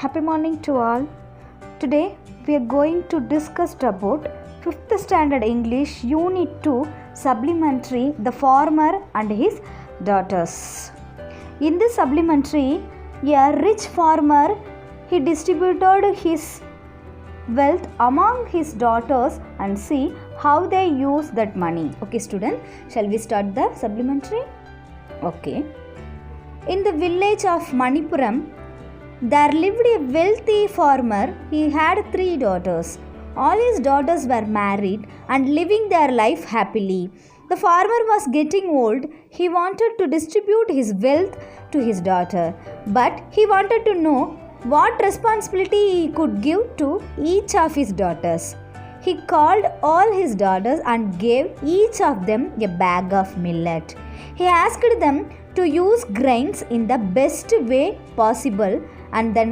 Happy morning to all. Today we are going to discuss about 5th standard English unit 2 supplementary, the farmer and his daughters. In this supplementary, a rich farmer, he distributed his wealth among his daughters and see how they use that money. Okay student, shall we start the supplementary? Okay. In the village of Manipuram, there lived a wealthy farmer. He had 3 daughters. All his daughters were married and living their life happily. The farmer was getting old. He wanted to distribute his wealth to his daughter, but he wanted to know what responsibility he could give to each of his daughters. He called all his daughters and gave each of them a bag of millet. He asked them to use grains in the best way possible and then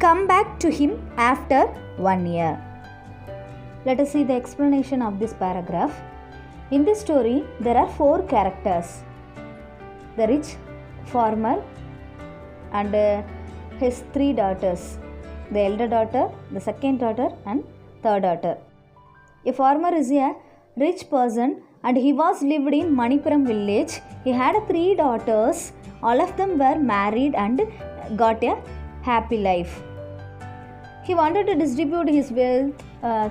come back to him after 1 year. Let us see the explanation of this paragraph. In this story, there are 4 characters. The rich farmer and his 3 daughters. The elder daughter, the second daughter and third daughter. A farmer is a rich person and he was lived in Manipuram village. He had 3 daughters. All of them were married and got a happy life. He wanted to distribute his wealth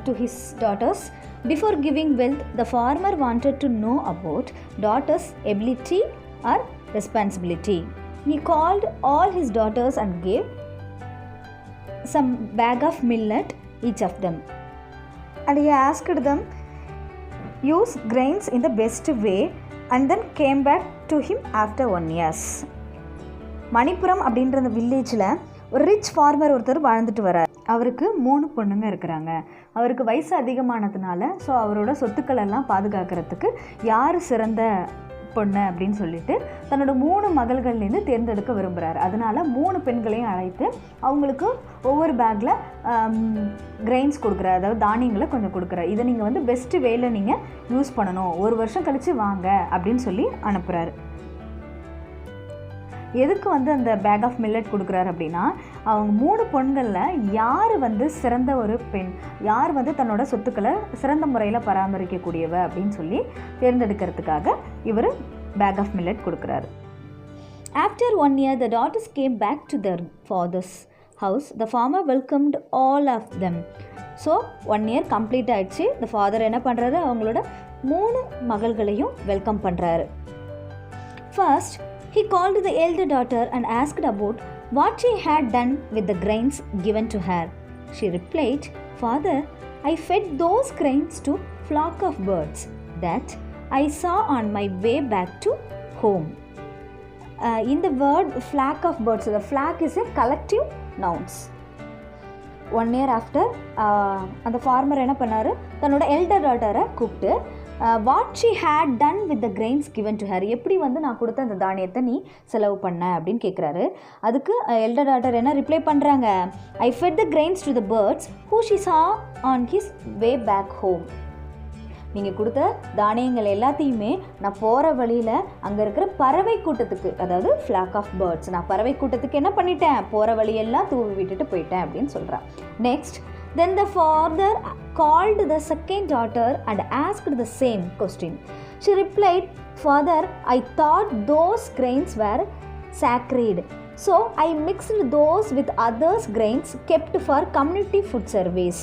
to his daughters. Before giving wealth, the farmer wanted to know about daughters' ability or responsibility. He called all his daughters and gave some bag of millet each of them. And he asked them use grains in the best way and then came back to him after 1 year. Manipuram அப்படின்ற அந்த வில்லேஜில் ஒரு rich farmer ஒருத்தர் வாழ்ந்துட்டு வரார். அவருக்கு 3 பொண்ணுங்க இருக்கிறாங்க. அவருக்கு வயசு அதிகமானதுனால ஸோ அவரோட சொத்துக்கள் எல்லாம் பாதுகாக்கிறதுக்கு யார் சிறந்த பொண்ணு அப்படின்னு சொல்லிட்டு தன்னோட 3 மகள்கள்லேருந்து தேர்ந்தெடுக்க விரும்புகிறார். அதனால் 3 பெண்களையும் அழைத்து அவங்களுக்கு ஒவ்வொரு பேக்கில் கிரெயின்ஸ் கொடுக்குறாரு, அதாவது தானியங்களை கொஞ்சம் கொடுக்குறாரு. இதை நீங்கள் வந்து பெஸ்ட்டு வேலை நீங்கள் யூஸ் பண்ணணும், 1 வருஷம் கழித்து வாங்க அப்படின்னு சொல்லி அனுப்புகிறாரு. எதுக்கு வந்து அந்த பேக் ஆஃப் மில்லட் கொடுக்குறாரு அப்படின்னா, அவங்க 3 பொண்களில் யார் வந்து சிறந்த ஒரு பெண், யார் வந்து தன்னோட சொத்துக்களை சிறந்த முறையில் பராமரிக்கக்கூடியவ அப்படின்னு சொல்லி தேர்ந்தெடுக்கிறதுக்காக இவர் பேக் ஆஃப் மில்லட் கொடுக்குறாரு. After 1 year, the daughters came back to their father's house. The farmer welcomed all of them. So 1 year complete ஆகிடுச்சு. the father என்ன பண்ணுறாரு, அவங்களோட 3 மகள்களையும் வெல்கம் பண்ணுறாரு. First, he called the elder daughter and asked about what she had done with the grains given to her. She replied, "Father, I fed those grains to flock of birds that I saw on my way back to home." In the word flock of birds, the flock is a collective nouns. 1 year after, அந்த farmer என்ன பண்ணார், தன்னோட elder டாட்டரை கூப்பிட்டு what she had done with the grains given to her, எப்படி வந்து நான் கொடுத்த அந்த தானியத்தை நீ செலவு பண்ண அப்படின்னு கேட்குறாரு. அதுக்கு எல்டர் டாட்டர் என்ன ரிப்ளை பண்ணுறாங்க, I fed the grains to the birds who she saw on his way back home. நீங்கள் கொடுத்த தானியங்கள் எல்லாத்தையுமே நான் போகிற வழியில் அங்கே இருக்கிற பறவை கூட்டத்துக்கு, அதாவது ஃப்ளாக் ஆஃப் பேர்ட்ஸ், நான் பறவை கூட்டத்துக்கு என்ன பண்ணிட்டேன், போகிற வழியெல்லாம் தூவி விட்டுட்டு போயிட்டேன் அப்படின்னு சொல்கிறேன். Next, then the father called the second daughter and asked the same question. She replied, "Father, I thought those grains were sacred, so I mixed those with others' grains kept for community food service,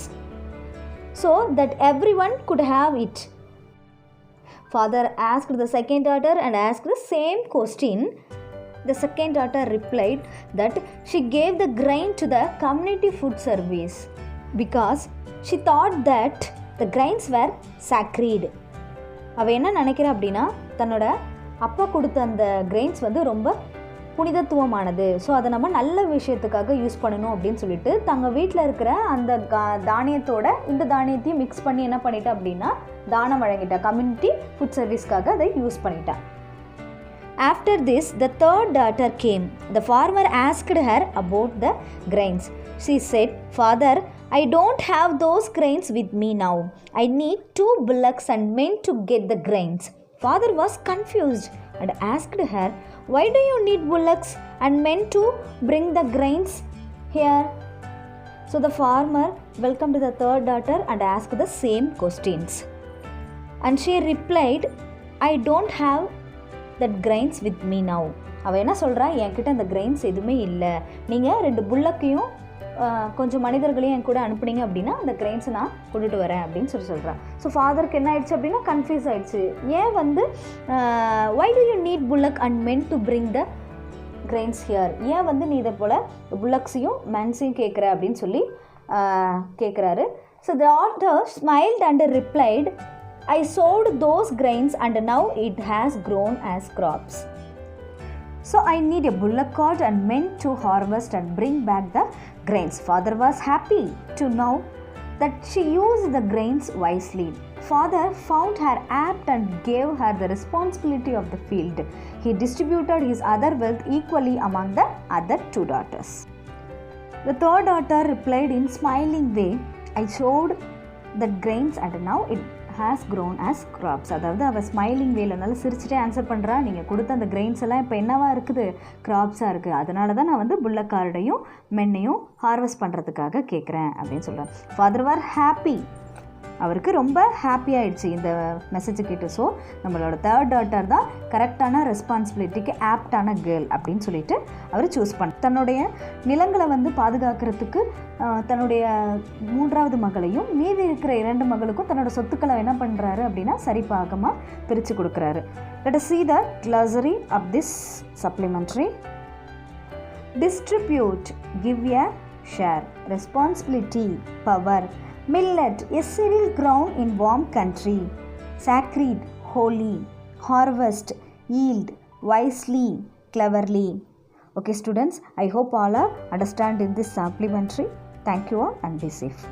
so that everyone could have it." Father asked the second daughter and asked the same question. The second daughter replied that she gave the grain to the community food service because she thought that the grains were sacred. அவள் என்ன நினைக்கிறா அப்படின்னா, தன்னோட அப்பா கொடுத்த அந்த grains வந்து ரொம்ப புனிதத்துவமானது, ஸோ அதை நம்ம நல்ல விஷயத்துக்காக யூஸ் பண்ணணும் அப்படின்னு சொல்லிட்டு தங்கள் வீட்டில் இருக்கிற அந்த தானியத்தோட இந்த தானியத்தையும் மிக்ஸ் பண்ணி என்ன பண்ணிட்டா அப்படின்னா தானம் வழங்கிட்டா, கம்யூனிட்டி ஃபுட் சர்வீஸ்க்காக அதை யூஸ் பண்ணிட்டா. After this, the third daughter came. The farmer asked her about the grains. She said, "Father, I don't have those grains with me now. I need 2 bullocks and men to get the grains." Father was confused and asked her, "Why do you need bullocks and men to bring the grains?" here. So the farmer welcomed the third daughter and asked the same questions. And she replied, I don't have that grains with me now. அவள் என்ன சொல்கிறா, என்கிட்ட அந்த grains எதுவுமே இல்லை, நீங்கள் 2 புல்லக்கையும் கொஞ்சம் மனிதர்களையும் என் கூட அனுப்புனீங்க அப்படின்னா அந்த கிரெயின்ஸை நான் கொண்டுட்டு வரேன் அப்படின்னு சொல்கிறான். ஸோ ஃபாதருக்கு என்ன ஆயிடுச்சு அப்படின்னா கன்ஃபியூஸ் ஆகிடுச்சு. ஏன் வந்து why do you need bullock and men to bring the grains here? ஏன் வந்து நீ இதை போல் புல்லக்ஸையும் மென்ஸையும் கேட்குற அப்படின்னு சொல்லி கேட்குறாரு. So the daughter smiled and replied, I sowed those grains and now it has grown as crops. So I need a bullock cart and men to harvest and bring back the grains. Father was happy to know that she used the grains wisely. Father found her apt and gave her the responsibility of the field. He distributed his other wealth equally among the other 2 daughters. The third daughter replied in smiling way, I sowed the grains and now it has grown as crops. அதாவது அவள் smiling வேல நல்லா சிரிச்சுட்டே answer பண்ணுறா, நீங்கள் கொடுத்த அந்த grains எல்லாம் இப்போ என்னவா இருக்குது, கிராப்ஸாக இருக்குது, அதனால தான் நான் வந்து புல்லக்கார்டையும் மென்னையும் ஹார்வெஸ்ட் பண்ணுறதுக்காக கேட்குறேன் அப்படின்னு சொல்கிறேன். ஃபாதர் வர் ஹாப்பி, அவருக்கு ரொம்ப ஹாப்பி ஆகிடுச்சு இந்த மெசேஜ் கேட்டு. ஸோ நம்மளோட தேர்ட் டாட்டர் தான் கரெக்டான ரெஸ்பான்சிபிலிட்டிக்கு ஆப்டான கேர்ள் அப்படின்னு சொல்லிட்டு அவர் சூஸ் தன்னுடைய நிலங்களை வந்து பாதுகாக்கிறதுக்கு தன்னுடைய 3வது மகளையும் மீதி இருக்கிற 2 மகளுக்கும் தன்னோட சொத்துக்களை என்ன பண்ணுறாரு அப்படின்னா சரி பாகமாக பிரித்து கொடுக்குறாரு. Let us see the glossary of this supplementary. Distribute, give a share. Responsibility, power. Millet, a cereal grown in warm country. Sacred, holy. Harvest, yield, wisely, cleverly. Okay students, I hope all are understand in this supplementary. Thank you all and be safe.